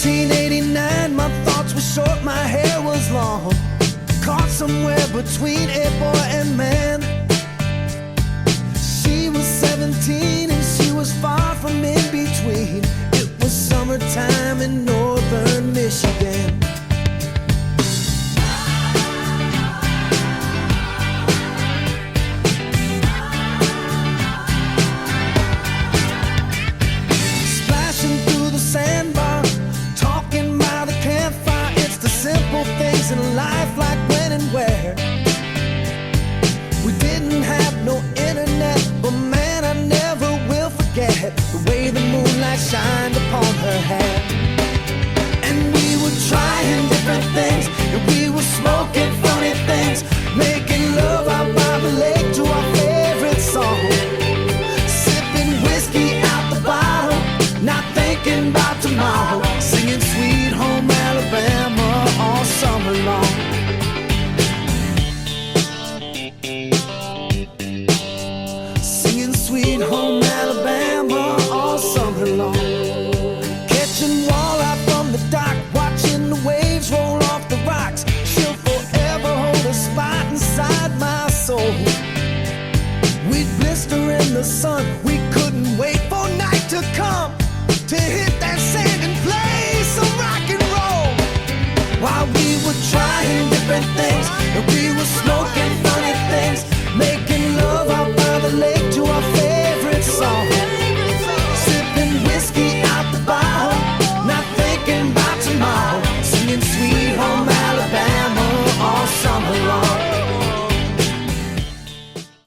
1989, my thoughts were short, my hair was long, caught somewhere between a boy and man. She was 17 and she was far from in between. It was summertime in northern Michigan. Splashing through the sandbar, talking by the campfire. It's the simple things in life, like when and where. We didn't have no internet, but man, I never will forget the way the moonlight shined upon her hair. And we were trying different things, and we were smoking funny things, making love out by the lake to our favorite song, sipping whiskey out the bottle, not thinking about tomorrow, singing Sweet Home Alabama all summer long. Singing Sweet Home Alabama all summer long. Catching walleye from the dock, watching the waves roll off the rocks. She'll forever hold a spot inside my soul. We'd blister in the sun, we